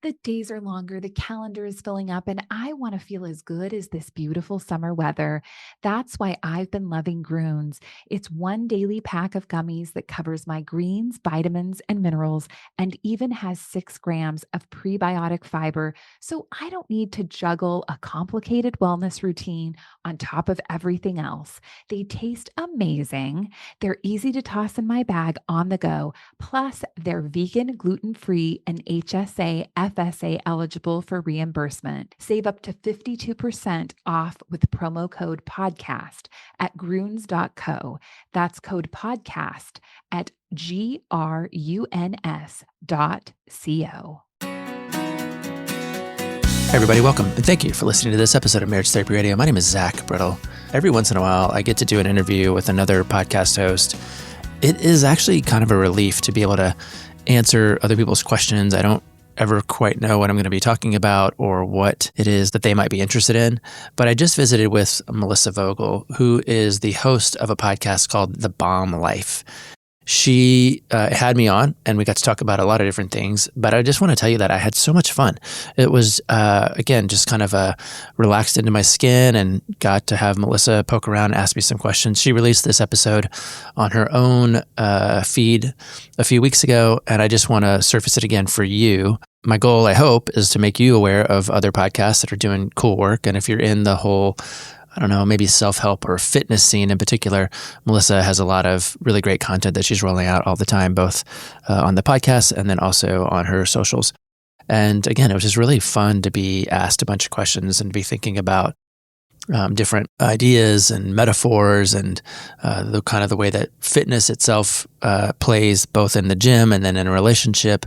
The days are longer, the calendar is filling up, and I want to feel as good as this beautiful summer weather. That's why I've been loving Groons. It's one daily pack of gummies that covers my greens, vitamins, and minerals, and even has 6 grams of prebiotic fiber. So I don't need to juggle a complicated wellness routine on top of everything else. They taste amazing. They're easy to toss in my bag on the go. Plus, they're vegan, gluten-free, and HSA, FSA eligible for reimbursement. Save up to 52% off with promo code podcast at gruns.co. That's code podcast at gruns.co. Hey everybody, welcome, and thank you for listening to this episode of Marriage Therapy Radio. My name is Zach Brittle. Every once in a while, I get to do an interview with another podcast host. It is actually kind of a relief to be able to answer other people's questions. I don't ever quite know what I'm going to be talking about or what it is that they might be interested in. But I just visited with Melissa Vogel, who is the host of a podcast called The Bomb Life. She had me on and we got to talk about a lot of different things, but I just want to tell you that I had so much fun. It was, again, just kind of relaxed into my skin and got to have Melissa poke around and ask me some questions. She released this episode on her own feed a few weeks ago, and I just want to surface it again for you. My goal, I hope, is to make you aware of other podcasts that are doing cool work. And if you're in the whole maybe self-help or fitness scene in particular, Melissa has a lot of really great content that she's rolling out all the time, both on the podcast and then also on her socials. And again, it was just really fun to be asked a bunch of questions and to be thinking about different ideas and metaphors and the way that fitness itself plays both in the gym and then in a relationship.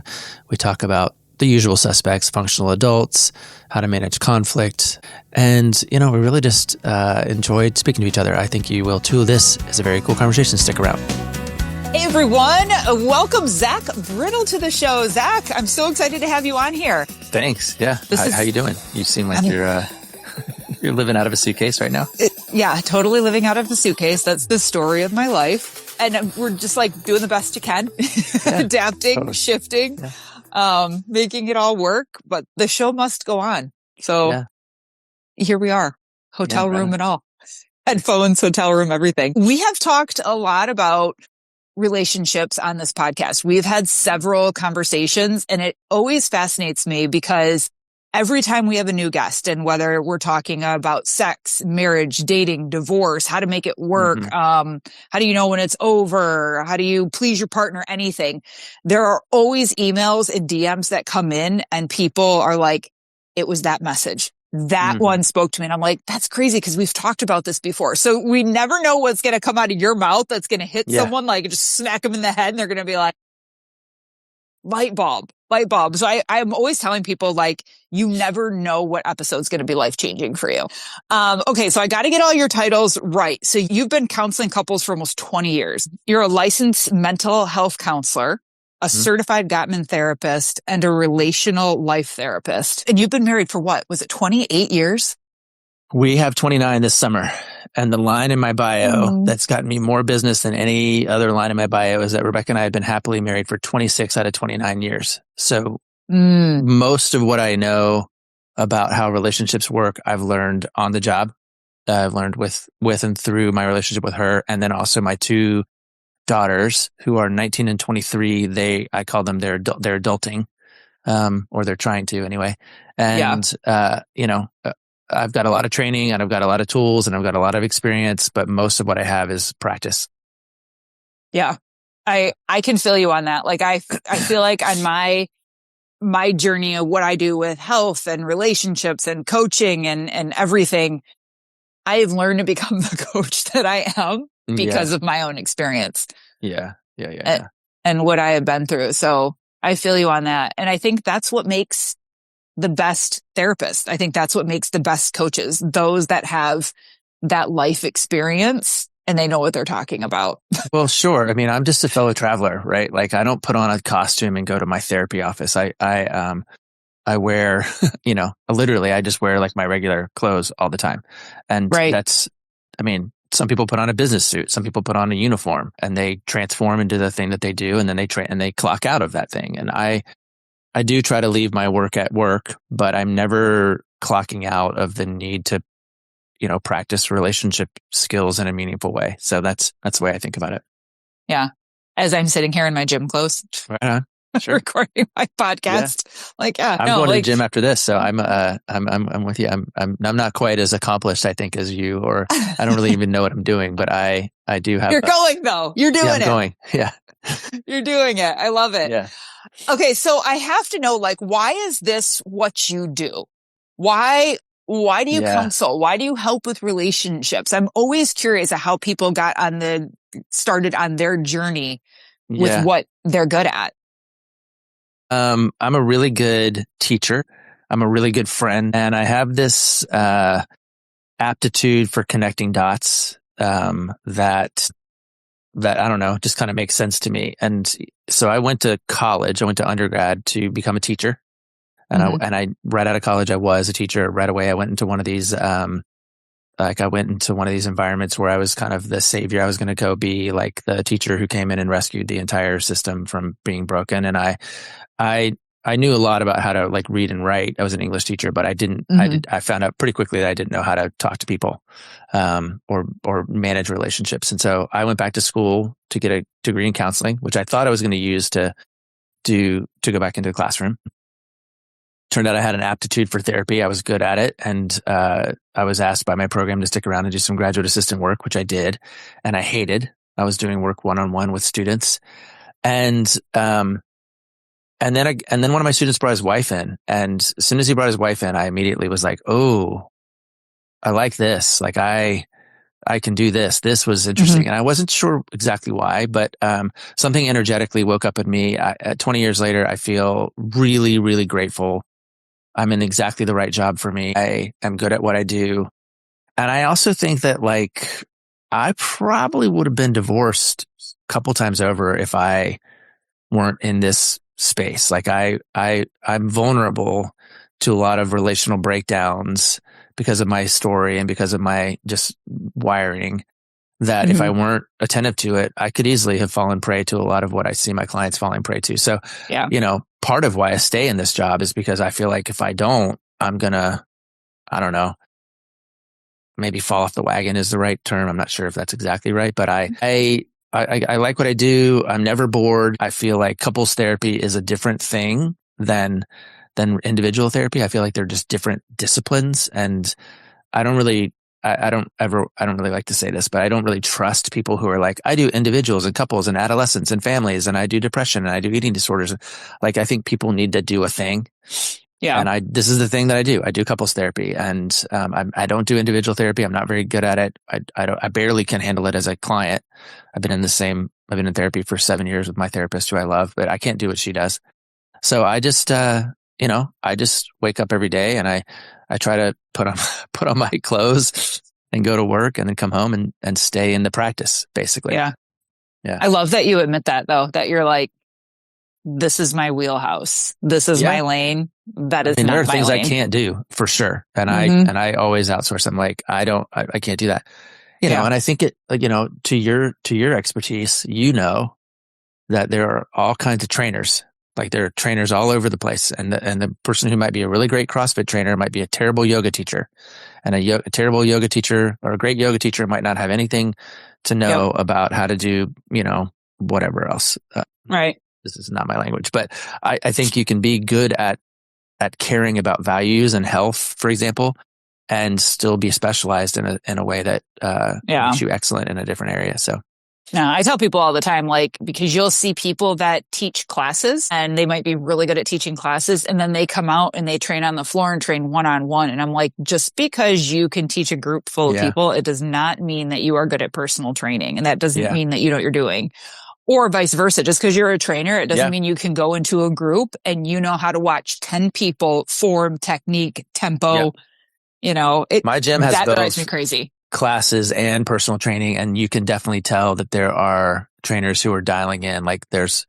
We talk about the usual suspects, functional adults, how to manage conflict. And, we really just enjoyed speaking to each other. I think you will too. This is a very cool conversation. Stick around. Hey, everyone. Welcome Zach Brittle to the show. Zach, I'm so excited to have you on here. Thanks. Yeah. How you doing? You seem like you're living out of a suitcase right now. Yeah, totally living out of the suitcase. That's the story of my life. And we're just doing the best you can, adapting, totally. Shifting. Yeah. Making it all work, but the show must go on. So Here we are, hotel room and all, headphones, hotel room, everything. We have talked a lot about relationships on this podcast. We've had several conversations, and it always fascinates me because every time we have a new guest, and whether we're talking about sex, marriage, dating, divorce, how to make it work, how do you know when it's over, how do you please your partner, anything, there are always emails and DMs that come in and people are like, it was that message. That one spoke to me. And I'm like, that's crazy because we've talked about this before. So we never know what's going to come out of your mouth that's going to hit someone, just smack them in the head and they're going to be like, light bulb. So I'm always telling people, you never know what episode's going to be life-changing for you. Okay, so I got to get all your titles right. So you've been counseling couples for almost 20 years. You're a licensed mental health counselor, a certified Gottman therapist, and a relational life therapist. And you've been married for what? Was it 28 years? We have 29 this summer. And the line in my bio that's gotten me more business than any other line in my bio is that Rebecca and I have been happily married for 26 out of 29 years. So most of what I know about how relationships work, I've learned on the job. I've learned with and through my relationship with her. And then also my two daughters who are 19 and 23. I call them they're adulting, or they're trying to anyway. And, I've got a lot of training and I've got a lot of tools and I've got a lot of experience, but most of what I have is practice. Yeah. I can feel you on that. I feel like on my journey of what I do with health and relationships and coaching and everything, I've learned to become the coach that I am because of my own experience. Yeah. And what I have been through. So I feel you on that. And I think that's what makes the best therapists. I think that's what makes the best coaches, those that have that life experience and they know what they're talking about. Well, sure. I mean, I'm just a fellow traveler, right? I don't put on a costume and go to my therapy office. I wear, literally I just wear my regular clothes all the time. And some people put on a business suit, some people put on a uniform and they transform into the thing that they do. And then they clock out of that thing. And I I do try to leave my work at work, but I'm never clocking out of the need to, practice relationship skills in a meaningful way. So that's the way I think about it. Yeah. As I'm sitting here in my gym clothes, right on. Sure. recording my podcast. Yeah. I'm going to the gym after this, so I'm with you. I'm not quite as accomplished, I think, as you, or I don't really even know what I'm doing, but I do have. You're going though. You're doing I'm going. Yeah. You're doing it. I love it. Yeah. Okay, so I have to know, why is this what you do? Why do you counsel? Why do you help with relationships? I'm always curious of how people started on their journey with what they're good at. I'm a really good teacher. I'm a really good friend, and I have this aptitude for connecting dots that I don't know, just kind of makes sense to me. And so I went to college. I went to undergrad to become a teacher, and I right out of college I was a teacher right away. I went into one of these environments where I was kind of the savior. I was going to go be like the teacher who came in and rescued the entire system from being broken. And I knew a lot about how to read and write. I was an English teacher, but I found out pretty quickly that I didn't know how to talk to people, or manage relationships. And so I went back to school to get a degree in counseling, which I thought I was going to use to go back into the classroom. Turned out I had an aptitude for therapy. I was good at it. And, I was asked by my program to stick around and do some graduate assistant work, which I did. And I hated. I was doing work one-on-one with students. And then one of my students brought his wife in. And as soon as he brought his wife in, I immediately was like, oh, I like this. I can do this. This was interesting. And I wasn't sure exactly why, but something energetically woke up in me. 20 years later, I feel really, really grateful. I'm in exactly the right job for me. I am good at what I do. And I also think that I probably would have been divorced a couple times over if I weren't in this space. I'm vulnerable to a lot of relational breakdowns because of my story and because of my just wiring, that if I weren't attentive to it, I could easily have fallen prey to a lot of what I see my clients falling prey to. So, part of why I stay in this job is because I feel like if I don't, I'm gonna, I don't know, maybe fall off the wagon is the right term. I'm not sure if that's exactly right, but I like what I do. I'm never bored. I feel like couples therapy is a different thing than individual therapy. I feel like they're just different disciplines, and I don't really like to say this, but I don't really trust people who are like, I do individuals and couples and adolescents and families, and I do depression and I do eating disorders. I think people need to do a thing. Yeah. And this is the thing that I do. I do couples therapy, and I don't do individual therapy. I'm not very good at it. I barely can handle it as a client. I've been in therapy for 7 years with my therapist, who I love, but I can't do what she does. So I just, I just wake up every day and I try to put on my clothes and go to work, and then come home and stay in the practice, basically. Yeah. Yeah. I love that you admit that, though, that you're like, this is my wheelhouse. This is my lane. That is not my lane. There are things I can't do for sure. And I always outsource. I'm like, I can't do that. And I think to your expertise, that there are all kinds of trainers. There are trainers all over the place. And the person who might be a really great CrossFit trainer might be a terrible yoga teacher. And a terrible yoga teacher or a great yoga teacher might not have anything to know about how to do, whatever else. Right. This is not my language, but I think you can be good at caring about values and health, for example, and still be specialized in a way that makes you excellent in a different area. So. No, I tell people all the time, because you'll see people that teach classes and they might be really good at teaching classes, and then they come out and they train on the floor and train one-on-one. And I'm like, just because you can teach a group full of people, it does not mean that you are good at personal training. And that doesn't mean that you know what you're doing. Or vice versa. Just because you're a trainer, it doesn't mean you can go into a group and you know how to watch 10 people form, technique, tempo. My gym has that both drives me crazy. Classes and personal training, and you can definitely tell that there are trainers who are dialing in. There's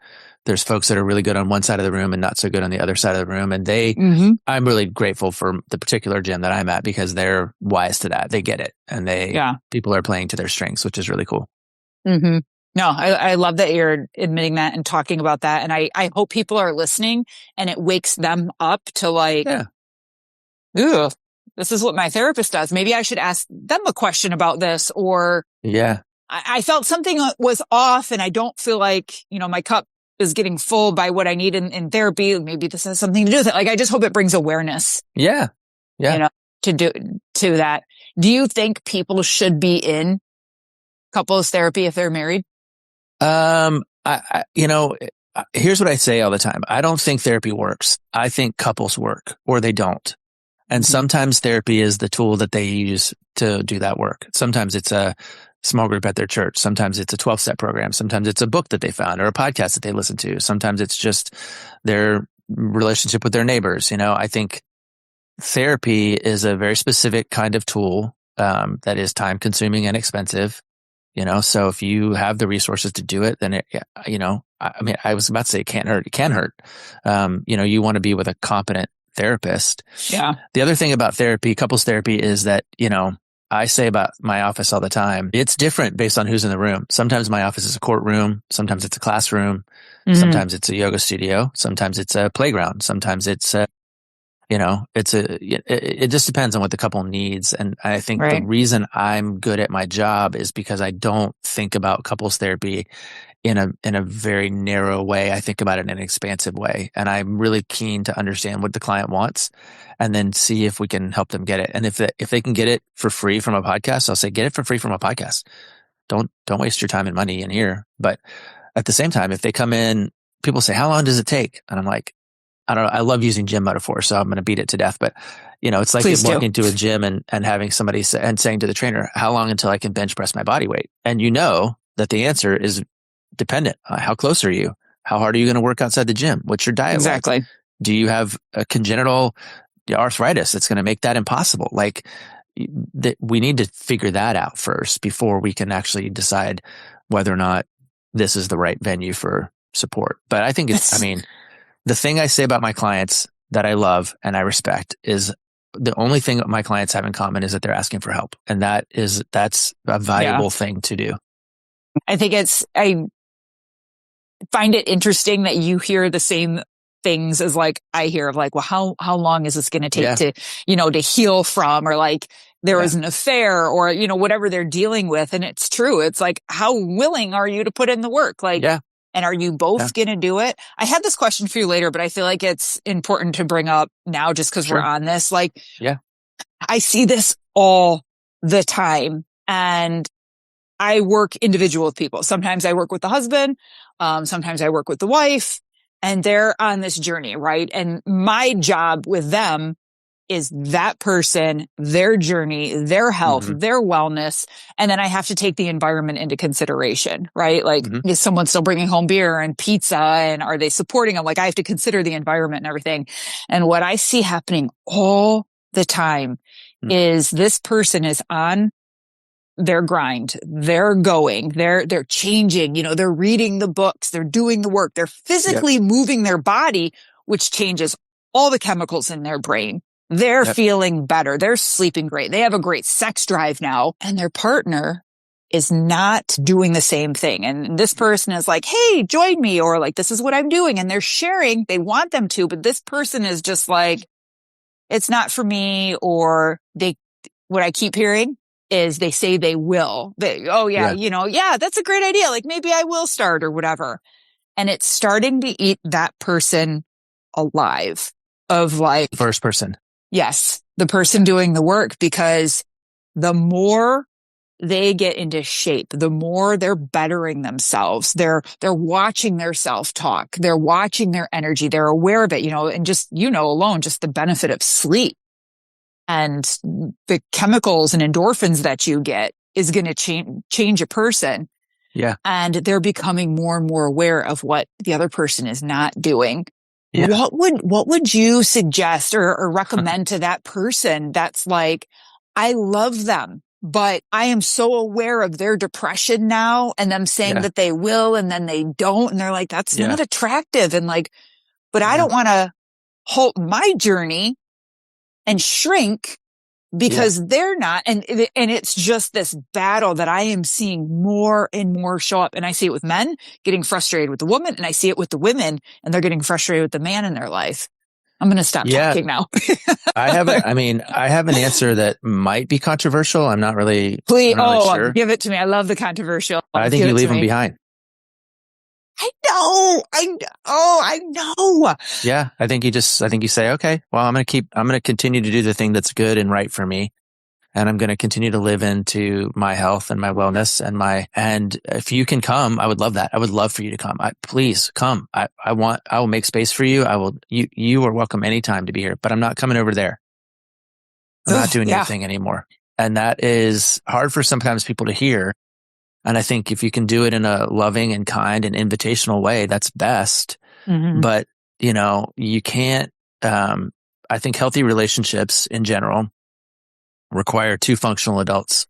folks that are really good on one side of the room and not so good on the other side of the room. And I'm really grateful for the particular gym that I'm at, because they're wise to that. They get it, and people are playing to their strengths, which is really cool. Mm-hmm. No, I love that you're admitting that and talking about that. And I hope people are listening and it wakes them up to like, Yeah. ooh, this is what my therapist does. Maybe I should ask them a question about this. Or Yeah. I felt something was off and I don't feel like, my cup is getting full by what I need in therapy. Maybe this has something to do with it. Like, I just hope it brings awareness. Yeah. Yeah. To that. Do you think people should be in couples therapy if they're married? Here's what I say all the time. I don't think therapy works. I think couples work, or they don't. And sometimes therapy is the tool that they use to do that work. Sometimes it's a small group at their church. Sometimes it's a 12-step program. Sometimes it's a book that they found or a podcast that they listen to. Sometimes it's just their relationship with their neighbors. I think therapy is a very specific kind of tool that is time consuming and expensive. So if you have the resources to do it, then I was about to say it can't hurt. It can hurt. You want to be with a competent therapist. Yeah. The other thing about therapy, couples therapy, is that, I say about my office all the time, it's different based on who's in the room. Sometimes my office is a courtroom. Sometimes it's a classroom. Sometimes it's a yoga studio. Sometimes it's a playground. Sometimes it's it just depends on what the couple needs. And I think the reason I'm good at my job is because I don't think about couples therapy in a very narrow way. I think about it in an expansive way. And I'm really keen to understand what the client wants and then see if we can help them get it. And if they can get it for free from a podcast, I'll say, get it for free from a podcast. Don't waste your time and money in here. But at the same time, if they come in, people say, how long does it take? And I'm like, I don't know. I love using gym metaphors, so I'm going to beat it to death. But, it's like walking to a gym and having somebody and saying to the trainer, how long until I can bench press my body weight? And that the answer is dependent. How close are you? How hard are you going to work outside the gym? What's your diet Exactly. like? Do you have a congenital arthritis that's going to make that impossible? Like, we need to figure that out first before we can actually decide whether or not this is the right venue for support. But I think the thing I say about my clients that I love and I respect is the only thing that my clients have in common is that they're asking for help. And that's a valuable thing to do. I find it interesting that you hear the same things as like I hear of like, well, how long is this going to take to, to heal from, or like there was an affair or, whatever they're dealing with. And it's true. It's like, how willing are you to put in the work? Like, and are you both going to do it? I had this question for you later, but I feel like it's important to bring up now just because we're on this. Like, I see this all the time and I work individual with people. Sometimes I work with the husband. Sometimes I work with the wife and they're on this journey, right? And my job with them is that person, their journey, their health, their wellness. And then I have to take the environment into consideration, right? Like, is someone still bringing home beer and pizza and are they supporting them? Like, I have to consider the environment and everything. And what I see happening all the time is this person is on their grind. They're going, they're changing, they're reading the books, they're doing the work, they're physically moving their body, which changes all the chemicals in their brain. They're feeling better. They're sleeping great. They have a great sex drive now, and their partner is not doing the same thing. And this person is like, hey, join me, or like, this is what I'm doing. And they're sharing. They want them to, but this person is just like, it's not for me. Or what I keep hearing is they say they will. That's a great idea. Like maybe I will start or whatever. And it's starting to eat that person alive of like. First person. Yes, the person doing the work, because the more they get into shape, the more they're bettering themselves. They're watching their self-talk. They're watching their energy. They're aware of it, and just, alone, just the benefit of sleep and the chemicals and endorphins that you get is going to change a person. Yeah. And they're becoming more and more aware of what the other person is not doing. Yeah. What would you suggest or recommend to that person that's like, I love them, but I am so aware of their depression now and them saying that they will and then they don't. And they're like, that's not attractive. And like, but I don't want to halt my journey and shrink because they're not. And it's just this battle that I am seeing more and more show up. And I see it with men getting frustrated with the woman, and I see it with the women and they're getting frustrated with the man in their life. I'm going to stop talking now. I have an answer that might be controversial. I'm not really, Please, I'm not really sure. Give it to me. I love the controversial. I think you leave them behind. I know. Yeah. I think you say, okay, well, I'm going to continue to do the thing that's good and right for me. And I'm going to continue to live into my health and my wellness and if you can come, I would love that. I would love for you to come. Please come. I will make space for you. You are welcome anytime to be here, but I'm not coming over there. I'm not doing your thing anymore. And that is hard for sometimes people to hear. And I think if you can do it in a loving and kind and invitational way, that's best. Mm-hmm. But, you can't, I think healthy relationships in general require two functional adults.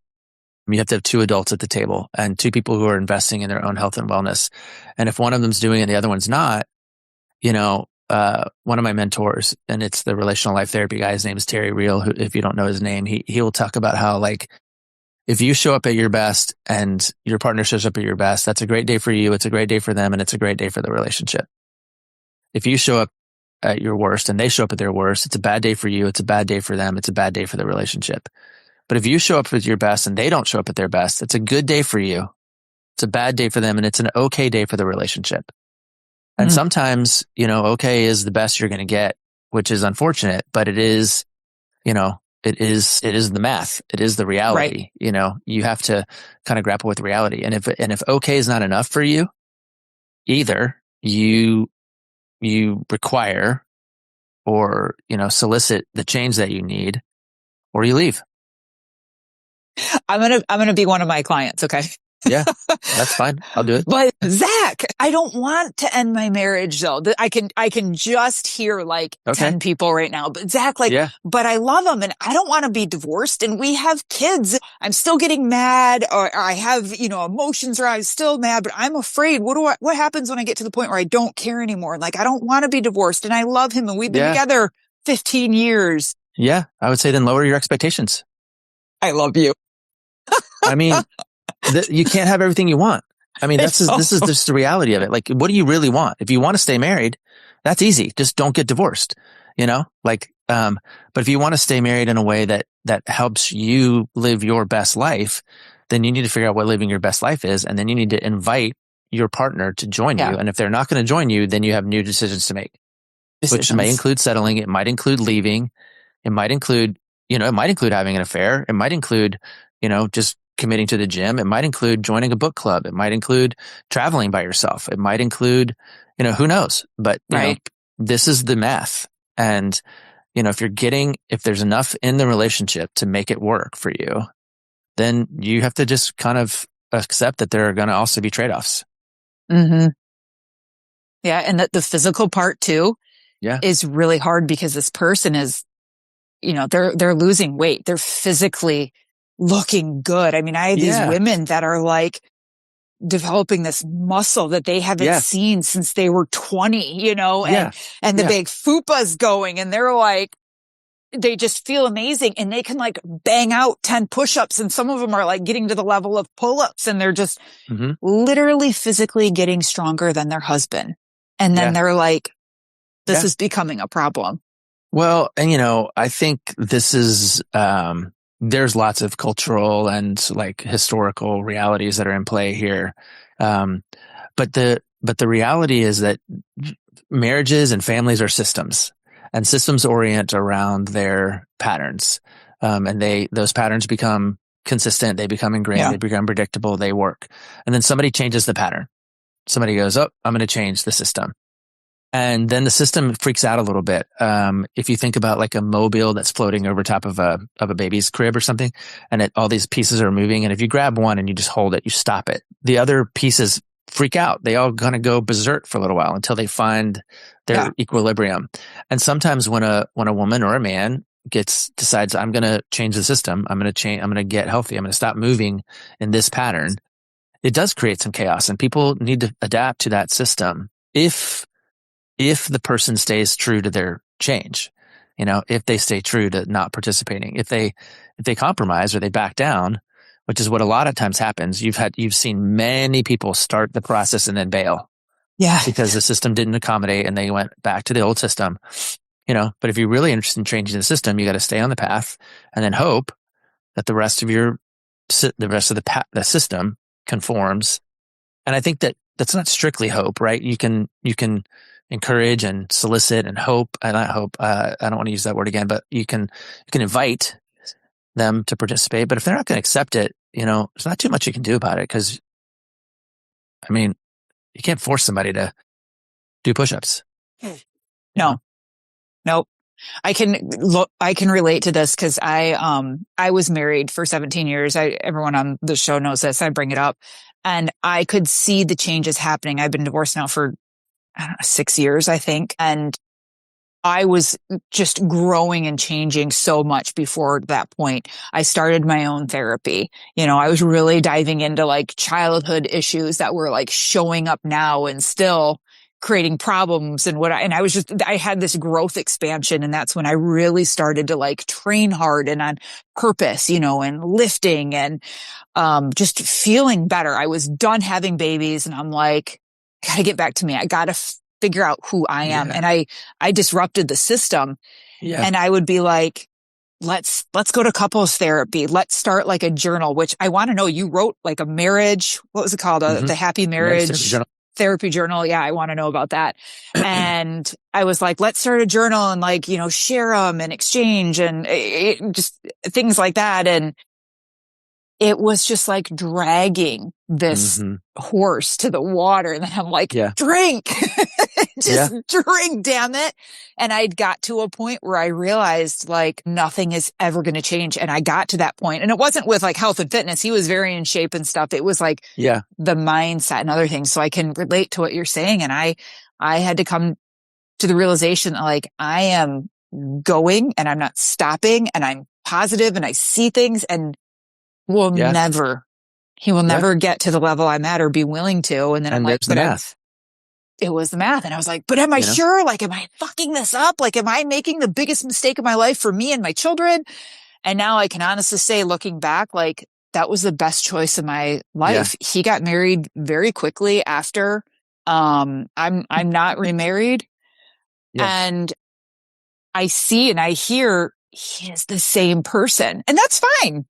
You have to have two adults at the table and two people who are investing in their own health and wellness. And if one of them's doing it and the other one's not, one of my mentors, and it's the relational life therapy guy, his name is Terry Real, who, if you don't know his name, he will talk about how, like, if you show up at your best and your partner shows up at your best, that's a great day for you. It's a great day for them. And it's a great day for the relationship. If you show up at your worst and they show up at their worst, it's a bad day for you. It's a bad day for them. It's a bad day for the relationship. But if you show up with your best and they don't show up at their best, it's a good day for you. It's a bad day for them. And it's an okay day for the relationship. And sometimes, okay is the best you're going to get, which is unfortunate, but it is, it is the math. It is the reality. Right. You have to kind of grapple with reality. And if okay is not enough for you, either you require or, solicit the change that you need, or you leave. I'm going to be one of my clients. Okay. Yeah, that's fine. I'll do it. But Zach, I don't want to end my marriage though. I can just hear 10 people right now, but Zach, but I love him and I don't want to be divorced and we have kids. I'm still getting mad, or I have, emotions, or I'm still mad, but I'm afraid. What happens when I get to the point where I don't care anymore? I don't want to be divorced and I love him and we've been together 15 years. Yeah. I would say then lower your expectations. I love you. I mean, you can't have everything you want. I mean, this is just the reality of it. What do you really want? If you want to stay married, that's easy. Just don't get divorced, but if you want to stay married in a way that helps you live your best life, then you need to figure out what living your best life is. And then you need to invite your partner to join you. And if they're not going to join you, then you have new decisions to make, which may include settling. It might include leaving. It might include, having an affair. It might include, just committing to the gym. It might include joining a book club. It might include traveling by yourself. It might include, who knows, but this is the math. And, if there's enough in the relationship to make it work for you, then you have to just kind of accept that there are going to also be trade-offs. Mm-hmm. Yeah. And that the physical part too is really hard because this person is, they're losing weight. They're physically looking good. I mean, I have these women that are developing this muscle that they haven't seen since they were 20, and the big fupa's going and they just feel amazing and they can bang out 10 push-ups and some of them are getting to the level of pull-ups and they're just literally physically getting stronger than their husband. And then they're this is becoming a problem. Well, and I think this is, there's lots of cultural and historical realities that are in play here. But the reality is that marriages and families are systems, and systems orient around their patterns. And those patterns become consistent. They become ingrained. They become predictable. They work. And then somebody changes the pattern. Somebody goes, oh, I'm going to change the system. And then the system freaks out a little bit. If you think about a mobile that's floating over top of a baby's crib or something, and all these pieces are moving, and if you grab one and you just hold it, you stop it, the other pieces freak out. They all kind of go berserk for a little while until they find their equilibrium. And sometimes when a woman or a man decides, I'm going to change the system, I'm going to get healthy, I'm going to stop moving in this pattern, it does create some chaos, and people need to adapt to that system if the person stays true to their change. if they stay true to not participating. If they compromise or they back down, which is what a lot of times happens, you've seen many people start the process and then bail. Yeah. Because the system didn't accommodate and they went back to the old system. But if you're really interested in changing the system, you got to stay on the path and then hope that the rest of the system conforms. And I think that that's not strictly hope, right? You can encourage and solicit and hope, and not hope. I don't want to use that word again, but you can invite them to participate. But if they're not going to accept it, there's not too much you can do about it. Because, you can't force somebody to do push-ups. No. Nope. I can relate to this because I was married for 17 years. Everyone on the show knows this. I bring it up, and I could see the changes happening. I've been divorced now for, I don't know, 6 years, I think. And I was just growing and changing so much before that point. I started my own therapy. I was really diving into like childhood issues that were like showing up now and still creating problems and I had this growth expansion, and that's when I really started to like train hard and on purpose, and lifting and just feeling better. I was done having babies, and I'm like, gotta get back to me. I gotta figure out who I am. And I disrupted the system. Yeah. And I would be like, let's go to couples therapy. Let's start like a journal, which I want to know, you wrote like a marriage, what was it called? The Happy Marriage Therapy Journal. Yeah, I want to know about that. And I was like, let's start a journal and like, share them and exchange and just things like that. And it was just like dragging this horse to the water. And then I'm like, drink, drink, damn it. And I got to a point where I realized like nothing is ever going to change. And I got to that point, and it wasn't with like health and fitness. He was very in shape and stuff. It was like the mindset and other things. So I can relate to what you're saying. And I had to come to the realization that like I am going and I'm not stopping, and I'm positive and I see things, and he will never get to the level I'm at or be willing to. And then I'm like, but it was the math. And I was like, but am I sure? Like, am I fucking this up? Like, am I making the biggest mistake of my life for me and my children? And now I can honestly say, looking back, like that was the best choice of my life. Yeah. He got married very quickly after. I'm not remarried. Yeah. And I see and I hear he is the same person, and that's fine.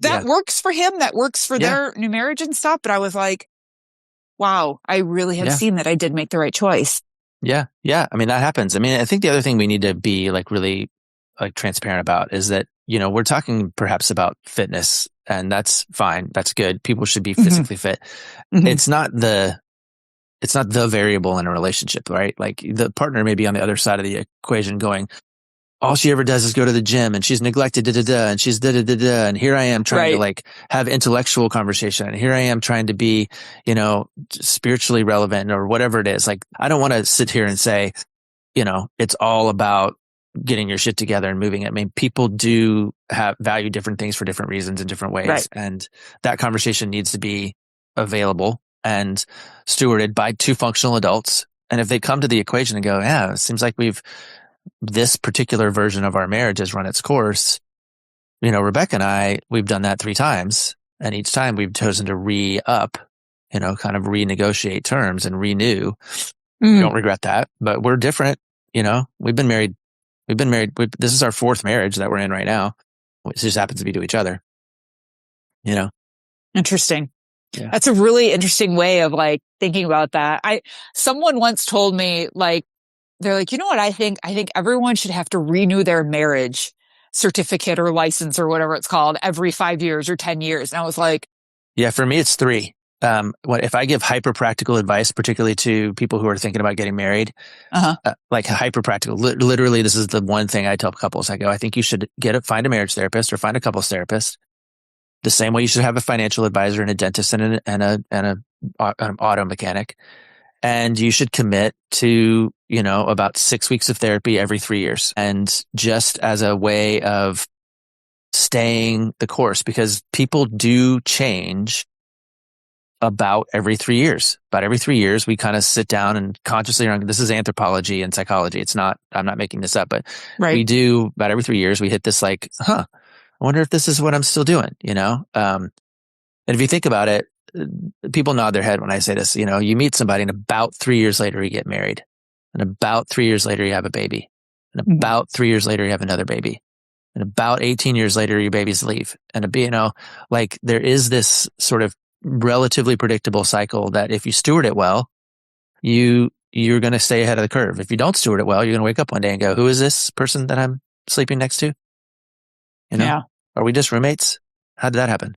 That works for him. That works for their new marriage and stuff. But I was like, wow, I really have seen that I did make the right choice. Yeah. Yeah. I mean, that happens. I mean, I think the other thing we need to be like really like transparent about is that, we're talking perhaps about fitness, and that's fine. That's good. People should be physically fit. It's not the variable in a relationship, right? Like the partner may be on the other side of the equation going, all she ever does is go to the gym, and she's neglected, and she's and here I am trying to like have intellectual conversation, and here I am trying to be, spiritually relevant or whatever it is. Like, I don't want to sit here and say, it's all about getting your shit together and moving it. I mean, people do value different things for different reasons in different ways. Right. And that conversation needs to be available and stewarded by two functional adults. And if they come to the equation and go, yeah, it seems like this particular version of our marriage has run its course. Rebecca and I, we've done that 3 times, and each time we've chosen to re-up, kind of renegotiate terms and renew. We don't regret that, but we're different. We've been married. This is our 4th marriage that we're in right now. It just happens to be to each other. Interesting. Yeah. That's a really interesting way of like thinking about that. Someone once told me like, they're like, you know what I think? I think everyone should have to renew their marriage certificate or license or whatever it's called every 5 years or 10 years. And I was like, yeah, for me, it's 3. If I give hyper practical advice, particularly to people who are thinking about getting married, like hyper practical, literally, this is the one thing I tell couples. I go, I think you should find a marriage therapist or find a couples therapist. The same way you should have a financial advisor and a dentist and an auto mechanic. And you should commit to, about 6 weeks of therapy every 3 years. And just as a way of staying the course, because people do change about every 3 years. About every 3 years, we kind of sit down and consciously, this is anthropology and psychology. I'm not making this up, but we do about every 3 years, we hit this like, I wonder if this is what I'm still doing, And if you think about it, people nod their head when I say this, you meet somebody and about 3 years later you get married, and about 3 years later you have a baby, and about 3 years later you have another baby, and about 18 years later your babies leave. And like there is this sort of relatively predictable cycle that if you steward it well, you're going to stay ahead of the curve. If you don't steward it well, you're going to wake up one day and go, who is this person that I'm sleeping next to? Are we just roommates? How did that happen?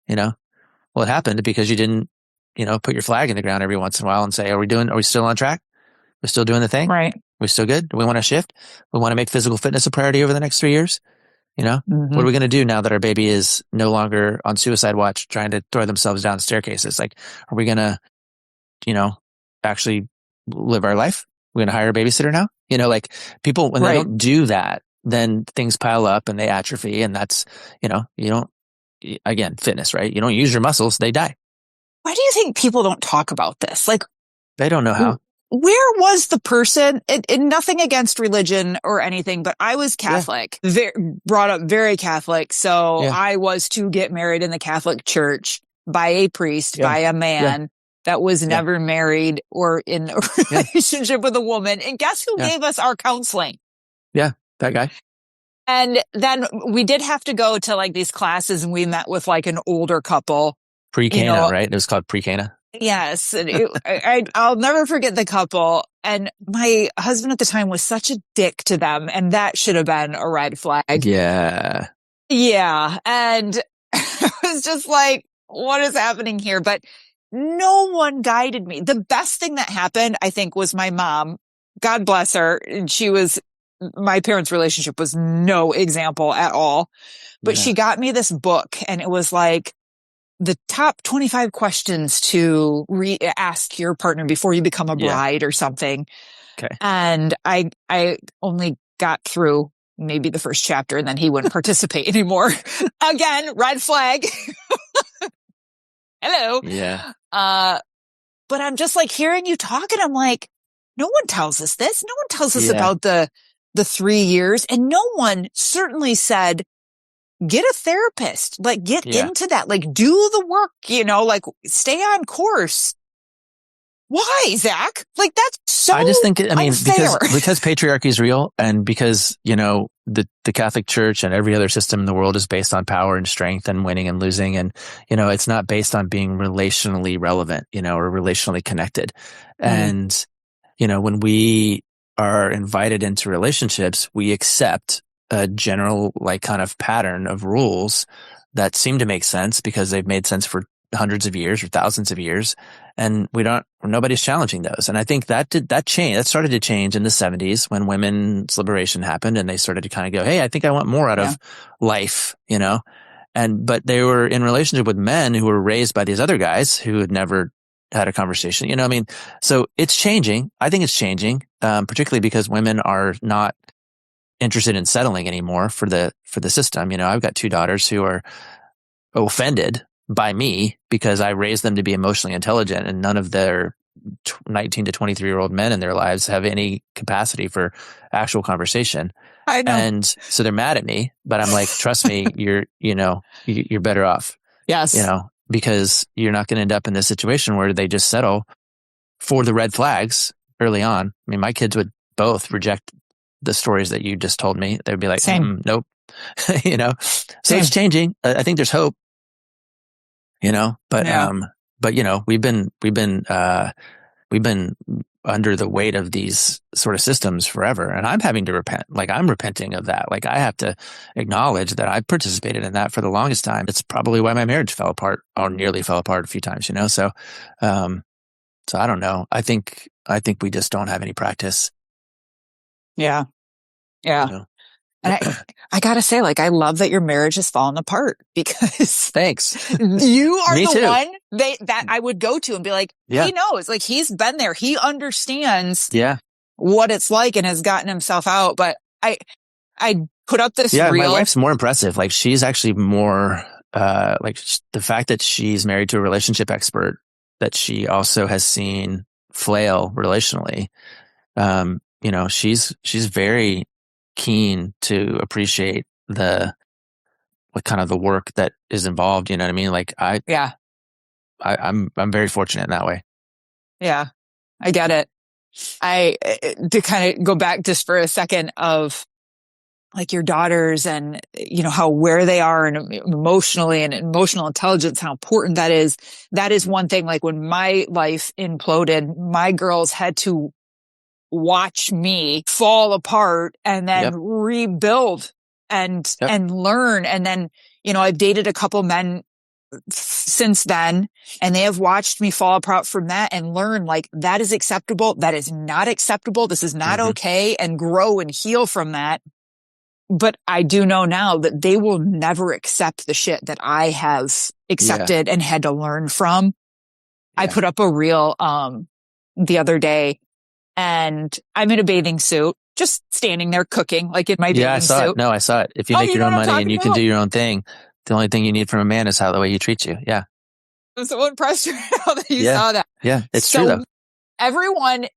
Well, it happened because you didn't, put your flag in the ground every once in a while and say, are we still on track? We're still doing the thing? Right. We're still good? Do we want to shift? We want to make physical fitness a priority over the next 3 years? What are we going to do now that our baby is no longer on suicide watch trying to throw themselves down staircases? Like, are we going to, actually live our life? We're going to hire a babysitter now? Like people, when they don't do that, then things pile up and they atrophy. And that's, you don't, again, fitness, right? You don't use your muscles, they die. Why do you think people don't talk about this? Like, they don't know how. Where was the person? Nothing against religion or anything, but I was Catholic, brought up very Catholic. So I was to get married in the Catholic Church by a priest, by a man that was never married or in a relationship with a woman. And guess who gave us our counseling? Yeah, that guy. And then we did have to go to like these classes, and we met with like an older couple. Pre-Cana, right? It was called Pre-Cana. Yes. And I'll never forget the couple. And my husband at the time was such a dick to them. And that should have been a red flag. Yeah. Yeah. And I was just like, what is happening here? But no one guided me. The best thing that happened, I think, was my mom. God bless her. My parents' relationship was no example at all. But she got me this book, and it was like, the top 25 questions to ask your partner before you become a bride or something. Okay. And I only got through maybe the first chapter, and then he wouldn't participate anymore. Again, red flag. Hello. Yeah. But I'm just like hearing you talk, and I'm like, no one tells us this. No one tells us about the 3 years. And no one certainly said, get a therapist, like get into that, like do the work, like stay on course. Why, Zach? Like that's so I just think, unfair. because patriarchy is real, and because, the Catholic Church and every other system in the world is based on power and strength and winning and losing. And, it's not based on being relationally relevant, or relationally connected. And, when we are invited into relationships, we accept a general like kind of pattern of rules that seem to make sense because they've made sense for hundreds of years or thousands of years. And nobody's challenging those. And I think that started to change in the 70s when women's liberation happened, and they started to kind of go, hey, I think I want more out of life, but they were in relationship with men who were raised by these other guys who had never had a conversation, so it's changing. I think it's changing, particularly because women are not interested in settling anymore for the system. I've got 2 daughters who are offended by me because I raised them to be emotionally intelligent, and none of their 19 to 23-year-old men in their lives have any capacity for actual conversation. I know. And so they're mad at me, but I'm like, trust me, you're better off. Yes. Because you're not going to end up in this situation where they just settle for the red flags early on. I mean, my kids would both reject the stories that you just told me. They'd be like, nope. So it's changing. I think there's hope, but we've been under the weight of these sort of systems forever. And I'm having to repent. Like I'm repenting of that. Like I have to acknowledge that I participated in that for the longest time. It's probably why my marriage fell apart or nearly fell apart a few times, So, so I don't know. I think we just don't have any practice. Yeah. Yeah. And I gotta say, like, I love that your marriage has fallen apart because thanks. You are the too. one that I would go to and be like, he knows, like he's been there. He understands what it's like and has gotten himself out. But I put up this reel. My wife's more impressive. Like she's actually more the fact that she's married to a relationship expert, that she also has seen flail relationally. She's very keen to appreciate kind of the work that is involved. You know what I mean? Like I'm very fortunate in that way. Yeah, I get it. To kind of go back just for a second of like your daughters and, how where they are and emotionally and emotional intelligence, how important that is. That is one thing. Like when my life imploded, my girls had to watch me fall apart and then rebuild and learn. And then, I've dated a couple men since then, and they have watched me fall apart from that and learn like that is acceptable. That is not acceptable. This is not okay, and grow and heal from that. But I do know now that they will never accept the shit that I have accepted and had to learn from. Yeah. I put up a reel, the other day, and I'm in a bathing suit, just standing there cooking, like in my bathing suit. Yeah, I saw it. No, I saw it. If you make your own money and you can do your own thing, the only thing you need from a man is the way he treats you. Yeah. I'm so impressed that you saw that. Yeah, it's true though. Everyone,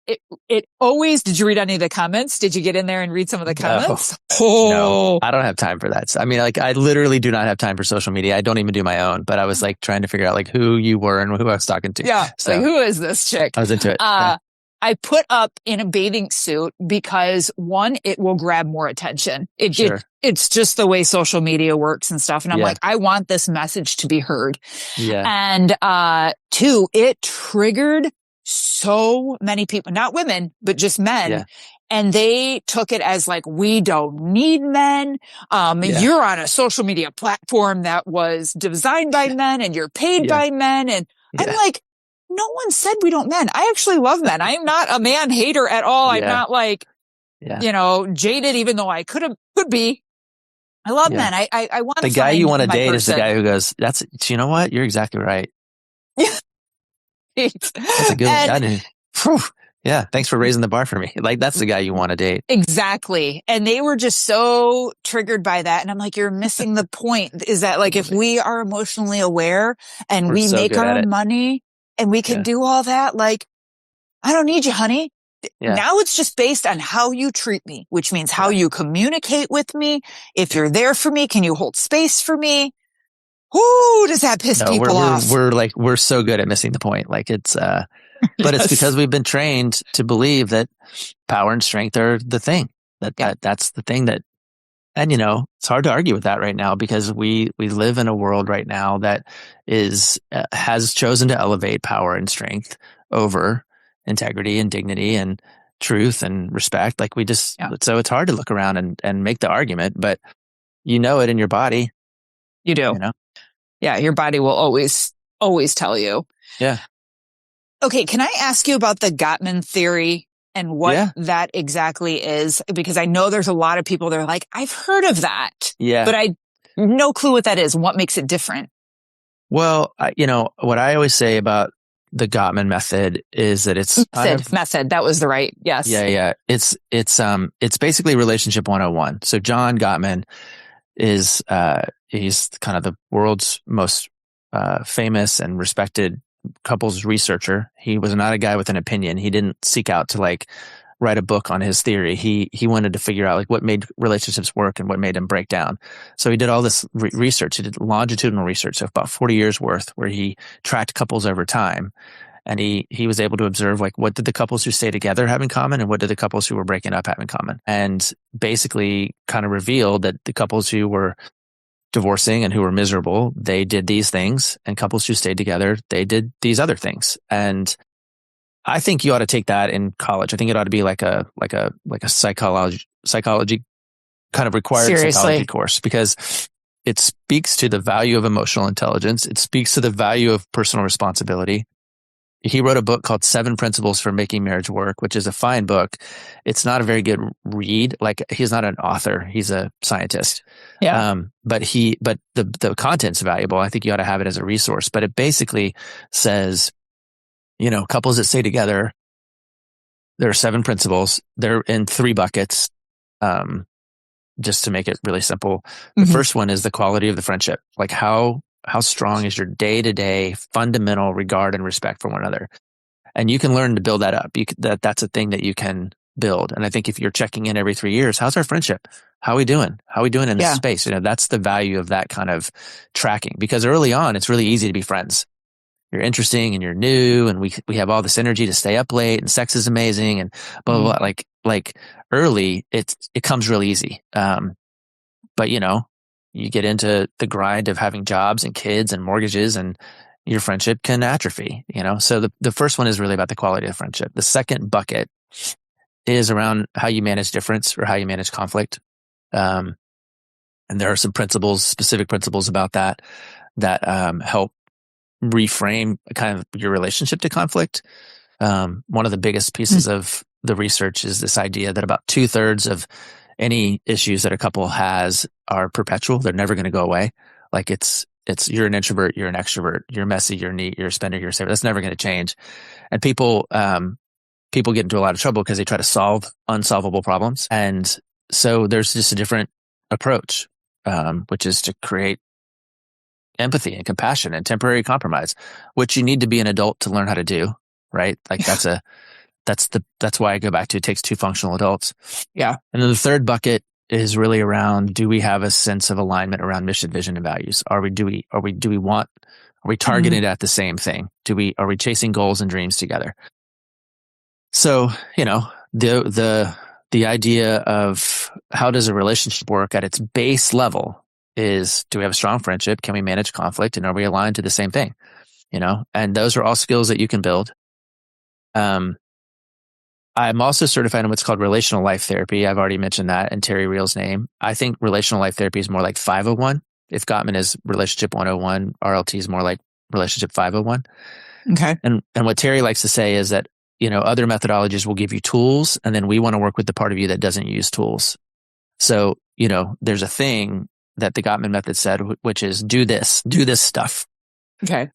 it always, did you read any of the comments? Did you get in there and read some of the comments? No, I don't have time for that. I mean, like I literally do not have time for social media. I don't even do my own, but I was like trying to figure out like who you were and who I was talking to. Yeah. So like, who is this chick? I was into it. I put up in a bathing suit because one, it will grab more attention. It's just the way social media works and stuff. And I'm like, I want this message to be heard. Yeah. And, two, it triggered so many people, not women, but just men. Yeah. And they took it as like, we don't need men. You're on a social media platform that was designed by men and you're paid by men. And I'm like, no one said we don't men. I actually love men. I am not a man hater at all. I'm not like, jaded, even though I could be. I love men. I want the guy you want to date is the guy who goes, you know what? You're exactly right. That's a good one. Yeah. Thanks for raising the bar for me. Like that's the guy you want to date. Exactly. And they were just so triggered by that. And I'm like, you're missing the point is that like, if we are emotionally aware and we make our own money and we can do all that, like, I don't need you, honey. Yeah. Now it's just based on how you treat me, which means how you communicate with me. If you're there for me, can you hold space for me? Whoo, does that piss people off? We're so good at missing the point. Like it's, but it's because we've been trained to believe that power and strength are the thing. That's the thing that, and it's hard to argue with that right now because we live in a world right now that has chosen to elevate power and strength over integrity and dignity and truth and respect. Like so it's hard to look around and make the argument, but it in your body. You do. Yeah. Your body will always tell you. Yeah. Okay. Can I ask you about the Gottman theory and what that exactly is? Because I know there's a lot of people that are like, I've heard of that. Yeah. But I no clue what that is and what makes it different. Well, what I always say about the Gottman method is that it's method. That was the right. Yes. Yeah. It's basically relationship 101. So John Gottman is, he's kind of the world's most, famous and respected couples researcher. He was not a guy with an opinion. He didn't seek out to like write a book on his theory. He wanted to figure out like what made relationships work and what made them break down. So he did all this research. He did longitudinal research, so about 40 years worth, where he tracked couples over time. And he was able to observe like what did the couples who stay together have in common and what did the couples who were breaking up have in common. And basically kind of revealed that the couples who were divorcing and who were miserable, they did these things, and couples who stayed together, they did these other things. And I think you ought to take that in college. I think it ought to be like a psychology kind of required psychology course, because it speaks to the value of emotional intelligence. It speaks to the value of personal responsibility. He wrote a book called 7 Principles for Making Marriage Work, which is a fine book. It's not a very good read. Like he's not an author. He's a scientist. Yeah. But the content's valuable. I think you ought to have it as a resource, but it basically says, couples that stay together, there are 7 principles. They're in 3 buckets. just to make it really simple. The first one is the quality of the friendship. Like how strong is your day-to-day fundamental regard and respect for one another? And you can learn to build that up. That's a thing that you can build. And I think if you're checking in every 3 years, how's our friendship? How are we doing? How are we doing in this space? That's the value of that kind of tracking, because early on, it's really easy to be friends. You're interesting and you're new, and we have all this energy to stay up late, and sex is amazing, and blah blah blah. Like early, it comes real easy. But you get into the grind of having jobs and kids and mortgages, and your friendship can atrophy. So the first one is really about the quality of friendship. The second bucket is around how you manage difference or how you manage conflict. And there are some specific principles about that help reframe kind of your relationship to conflict. One of the biggest pieces of the research is this idea that about 2/3 of any issues that a couple has are perpetual. They're never going to go away. Like it's you're an introvert, you're an extrovert, you're messy, you're neat, you're a spender, you're a saver. That's never going to change. And people get into a lot of trouble because they try to solve unsolvable problems. And so there's just a different approach, which is to create empathy and compassion and temporary compromise, which you need to be an adult to learn how to do, right? Like that's why I go back to, it takes two functional adults. Yeah. And then the third bucket is really around, do we have a sense of alignment around mission, vision, and values? Are we targeted at the same thing? Are we chasing goals and dreams together? So, the idea of how does a relationship work at its base level is, do we have a strong friendship? Can we manage conflict? And are we aligned to the same thing? And those are all skills that you can build. I'm also certified in what's called relational life therapy. I've already mentioned that in Terry Reel's name. I think relational life therapy is more like 501. If Gottman is relationship 101, RLT is more like relationship 501. Okay. And what Terry likes to say is that, other methodologies will give you tools, and then we want to work with the part of you that doesn't use tools. So, there's a thing that the Gottman method said, which is do this stuff. Okay.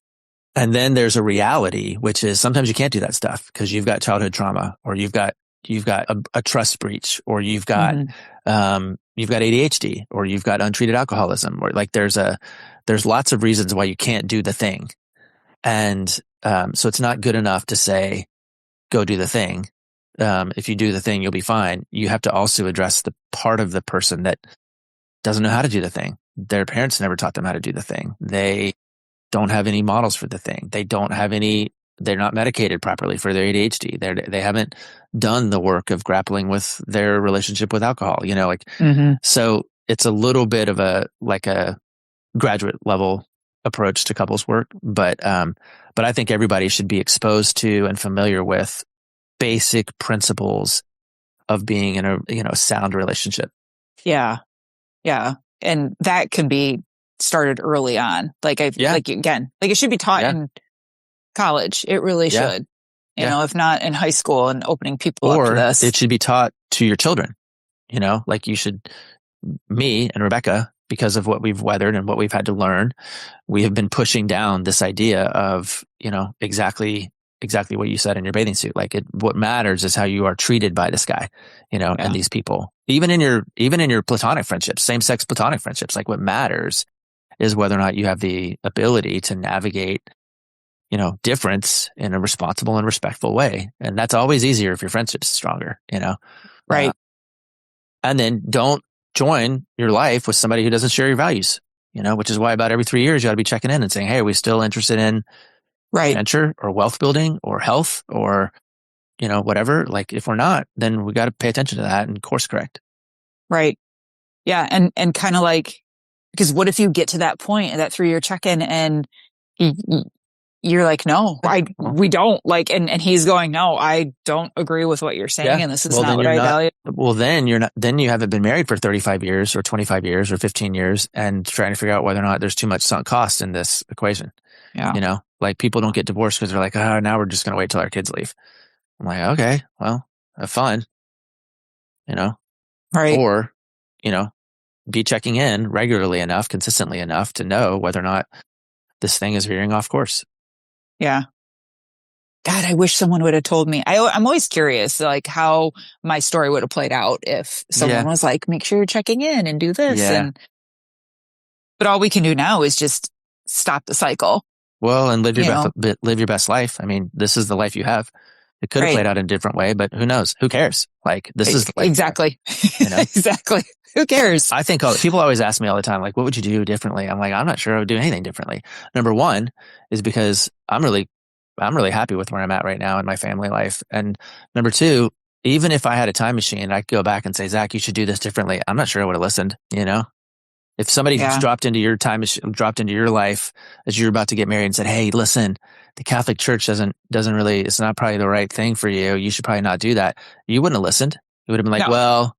And then there's a reality, which is sometimes you can't do that stuff because you've got childhood trauma, or you've got a trust breach, or you've got ADHD, or you've got untreated alcoholism, or like there's lots of reasons why you can't do the thing. And so it's not good enough to say, go do the thing. If you do the thing, you'll be fine. You have to also address the part of the person that doesn't know how to do the thing. Their parents never taught them how to do the thing. They don't have any models for the thing. They're not medicated properly for their ADHD. They haven't done the work of grappling with their relationship with alcohol, so it's a little bit of a graduate level approach to couples work. But I think everybody should be exposed to and familiar with basic principles of being in a sound relationship. Yeah. Yeah. And that can be started early on. Like it should be taught in college. It really should, if not in high school, and opening people up to this. It should be taught to your children, me and Rebecca, because of what we've weathered and what we've had to learn, we have been pushing down this idea of, exactly what you said in your bathing suit. What matters is how you are treated by this guy, and these people, even in your platonic friendships, same-sex platonic friendships. Like, what matters is whether or not you have the ability to navigate, difference in a responsible and respectful way. And that's always easier if your friendship's stronger, Right. And then don't join your life with somebody who doesn't share your values, which is why about every 3 years you ought to be checking in and saying, hey, are we still interested in adventure or wealth building or health or, whatever? Like, if we're not, then we got to pay attention to that and course correct. Right. Yeah. And kind of like, because what if you get to that point in that 3-year check-in and you're like, no, we don't like, and he's going, no, I don't agree with what you're saying. And this is not what I value. Well, then you haven't been married for 35 years or 25 years or 15 years and trying to figure out whether or not there's too much sunk cost in this equation. Yeah. Like, people don't get divorced because they're like, oh, now we're just going to wait till our kids leave. I'm like, okay, well, have fun, Right. Or, be checking in regularly enough, consistently enough to know whether or not this thing is veering off course. Yeah. God, I wish someone would have told me. I'm always curious, like how my story would have played out if someone Yeah. was like, make sure you're checking in and do this. Yeah. But all we can do now is just stop the cycle. Well, and You know, live your best life. I mean, this is the life you have. It could have right. played out in a different way, but who knows? Who cares? Like, this is the life. Exactly. You know? Exactly. Who cares? I think people always ask me all the time, like, what would you do differently? I'm like, I'm not sure I would do anything differently. Number one is because I'm really happy with where I'm at right now in my family life. And number two, even if I had a time machine, I could go back and say, Zach, you should do this differently. I'm not sure I would have listened, you know? If somebody dropped into your dropped into your life as you're about to get married and said, hey, listen, the Catholic Church doesn't really, it's not probably the right thing for you. You should probably not do that. You wouldn't have listened. You would have been like, well,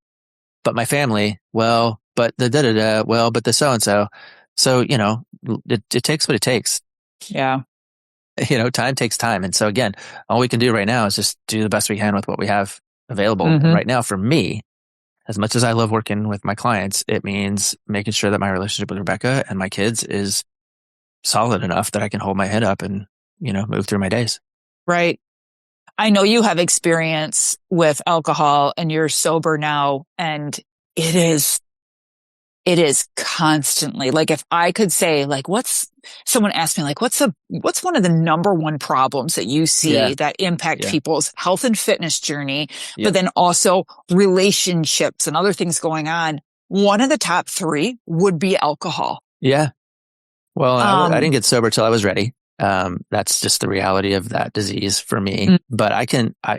but my family, well, but the da-da-da, well, but the so-and-so. So, you know, it takes what it takes. Yeah. You know, time takes time. And so again, all we can do right now is just do the best we can with what we have available. And right now for me, as much as I love working with my clients, it means making sure that my relationship with Rebecca and my kids is solid enough that I can hold my head up and, you know, move through my days. Right. I know you have experience with alcohol and you're sober now, and it is constantly like, if I could say, like, someone asked me, like, what's one of the number one problems that you see that impact people's health and fitness journey, but then also relationships and other things going on? One of the top three would be alcohol. Yeah. Well, I didn't get sober till I was ready. That's just the reality of that disease for me. But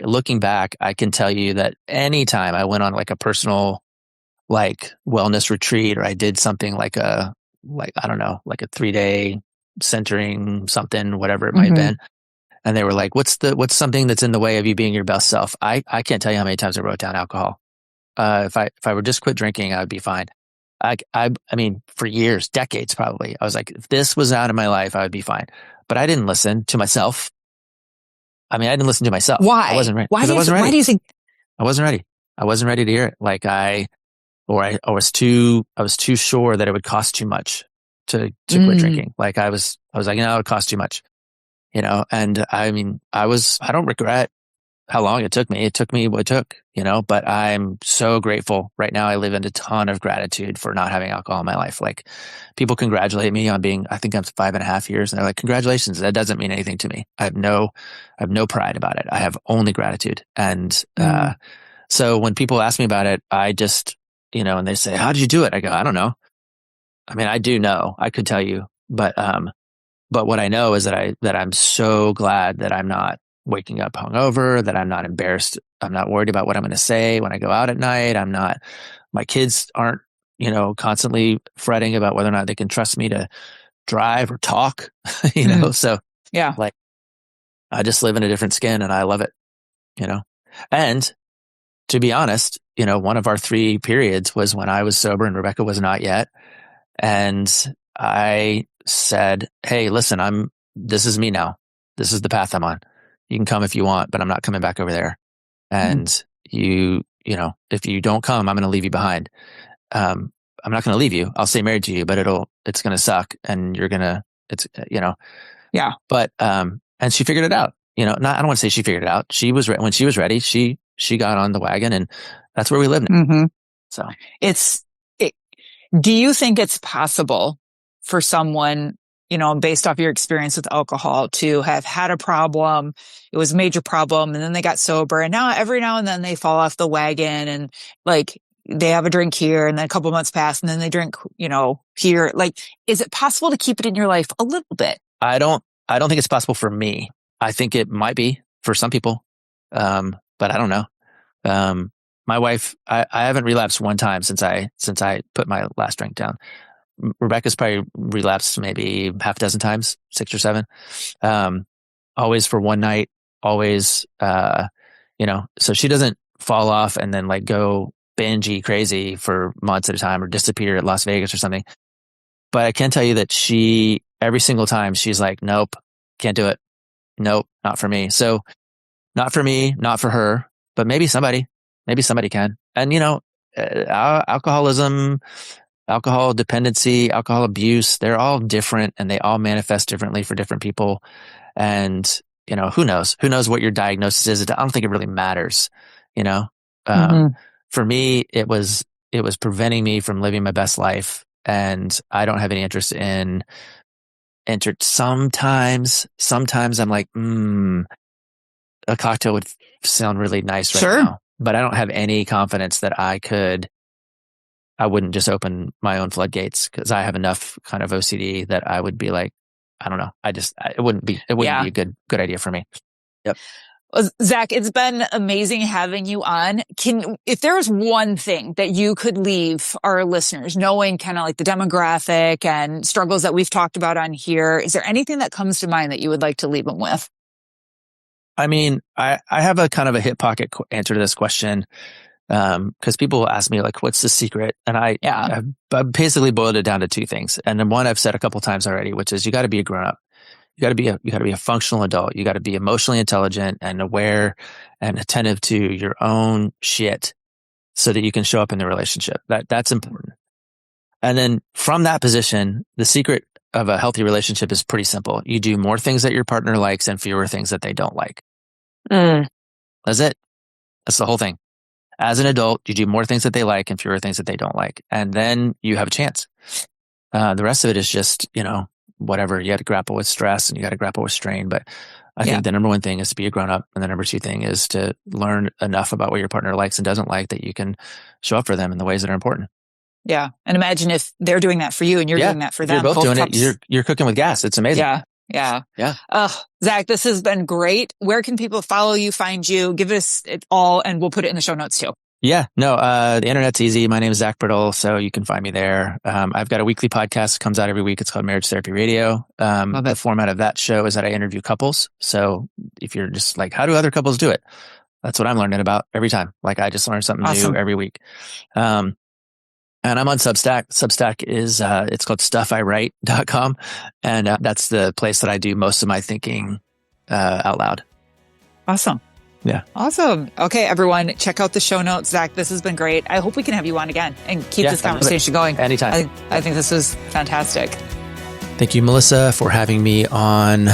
looking back, I can tell you that anytime I went on like a personal, like wellness retreat, or I did something like I don't know, like a 3-day centering something, whatever it might have been. And they were like, what's something that's in the way of you being your best self? I can't tell you how many times I wrote down alcohol. If I would just quit drinking, I would be fine. I mean, for years, decades, probably. I was like, if this was out of my life, I would be fine. But I didn't listen to myself. I mean, I didn't listen to myself. Why? I wasn't ready. Why do you think? I wasn't ready. I wasn't ready to hear it. Like I was too sure that it would cost too much to quit drinking. Like I was like, no, it would cost too much, you know? And I mean, I don't regret how long it took me. It took me what it took, you know, but I'm so grateful right now. I live in a ton of gratitude for not having alcohol in my life. Like people congratulate me on I think I'm 5.5 years, and they're like, congratulations. That doesn't mean anything to me. I have no pride about it. I have only gratitude. And, so when people ask me about it, I just, you know, and they say, how did you do it? I go, I don't know. I mean, I do know, I could tell you, but what I know is that I'm so glad that I'm not waking up hungover, that I'm not embarrassed. I'm not worried about what I'm going to say when I go out at night. My kids aren't, you know, constantly fretting about whether or not they can trust me to drive or talk, you know? So like I just live in a different skin and I love it, you know? And to be honest, you know, one of our 3 periods was when I was sober and Rebecca was not yet. And I said, hey, listen, this is me now. This is the path I'm on. You can come if you want, but I'm not coming back over there. And you know, if you don't come, I'm going to leave you behind. I'm not going to leave you. I'll stay married to you, but it's going to suck. And you know, but, and she figured it out, you know, I don't want to say she figured it out. When she was ready, she got on the wagon, and that's where we live now. So do you think it's possible for someone, you know, based off your experience with alcohol, to have had a problem? It was a major problem, and then they got sober, and now every now and then they fall off the wagon, and like they have a drink here, and then a couple months pass, and then they drink, you know, here. Like, is it possible to keep it in your life a little bit? I don't think it's possible for me. I think it might be for some people. But I don't know. My wife, I haven't relapsed one time since I put my last drink down. Rebecca's probably relapsed maybe half a dozen times, 6 or 7. Always for one night, always, you know, so she doesn't fall off and then like go binge crazy for months at a time or disappear at Las Vegas or something. But I can tell you that every single time she's like, nope, can't do it. Nope, not for me. So not for me, not for her, but maybe somebody can. And, you know, alcoholism, alcohol dependency, alcohol abuse, they're all different and they all manifest differently for different people. And, who knows? Who knows what your diagnosis is? I don't think it really matters, Mm-hmm. For me, it was preventing me from living my best life. And I don't have any interest in sometimes I'm like, a cocktail would sound really nice right Sure. now, but I don't have any confidence that I wouldn't just open my own floodgates, because I have enough kind of OCD that I would be like, I don't know. It wouldn't be a good idea for me. Yep. Well, Zach, it's been amazing having you on. If there was one thing that you could leave our listeners, knowing kind of like the demographic and struggles that we've talked about on here, is there anything that comes to mind that you would like to leave them with? I mean, I have a kind of a hip pocket answer to this question. Because people will ask me, like, what's the secret? And I basically boiled it down to two things. And then one I've said a couple times already, which is you got to be a grown up. You got to be a functional adult. You got to be emotionally intelligent and aware and attentive to your own shit so that you can show up in the relationship. That's important. And then from that position, the secret of a healthy relationship is pretty simple. You do more things that your partner likes and fewer things that they don't like. That's it. That's the whole thing. As an adult, you do more things that they like and fewer things that they don't like. And then you have a chance. The rest of it is just, whatever. You got to grapple with stress and you got to grapple with strain. But I think the number one thing is to be a grown up. And the number two thing is to learn enough about what your partner likes and doesn't like that you can show up for them in the ways that are important. Yeah. And imagine if they're doing that for you and you're doing that for them. You're both doing it. You're cooking with gas. It's amazing. Yeah. Yeah. Zach, this has been great. Where can people follow you, find you? Give us it all, and we'll put it in the show notes too. Yeah, no, the internet's easy. My name is Zach Brittle, so you can find me there. I've got a weekly podcast that comes out every week. It's called Marriage Therapy Radio. The format of that show is that I interview couples. So if you're just like, how do other couples do it? That's what I'm learning about every time. Like, I just learn something new every week. And I'm on Substack. Substack is, it's called stuffIwrite.com. And that's the place that I do most of my thinking out loud. Awesome. Yeah. Awesome. Okay, everyone, check out the show notes. Zach, this has been great. I hope we can have you on again and keep this conversation going. Anytime. I think this was fantastic. Thank you, Melissa, for having me on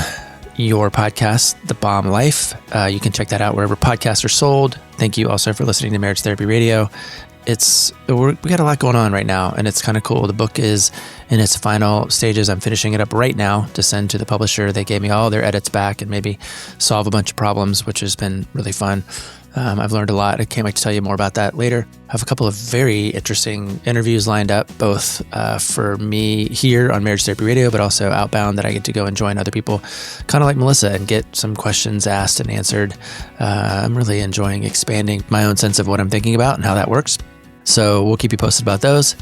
your podcast, The Bomb Life. You can check that out wherever podcasts are sold. Thank you also for listening to Marriage Therapy Radio. We got a lot going on right now, and it's kind of cool. The book is in its final stages. I'm finishing it up right now to send to the publisher. They gave me all their edits back and maybe solve a bunch of problems, which has been really fun. I've learned a lot. I can't wait to tell you more about that later. I have a couple of very interesting interviews lined up, both for me here on Marriage Therapy Radio, but also outbound, that I get to go and join other people, kind of like Melissa, and get some questions asked and answered. I'm really enjoying expanding my own sense of what I'm thinking about and how that works. So we'll keep you posted about those.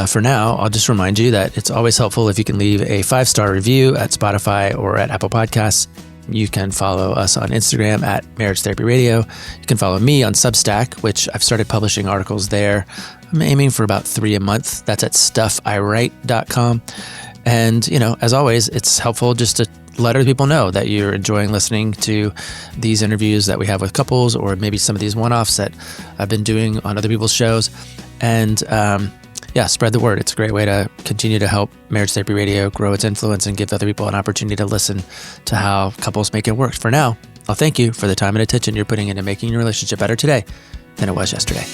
For now, I'll just remind you that it's always helpful if you can leave a 5-star review at Spotify or at Apple Podcasts. You can follow us on Instagram at Marriage Therapy Radio. You can follow me on Substack, which I've started publishing articles there. I'm aiming for about 3 a month. That's at stuffiwrite.com. And, as always, it's helpful just to let other people know that you're enjoying listening to these interviews that we have with couples, or maybe some of these one-offs that I've been doing on other people's shows. And spread the word. It's a great way to continue to help Marriage Therapy Radio grow its influence and give other people an opportunity to listen to how couples make it work. For now, I'll thank you for the time and attention you're putting into making your relationship better today than it was yesterday.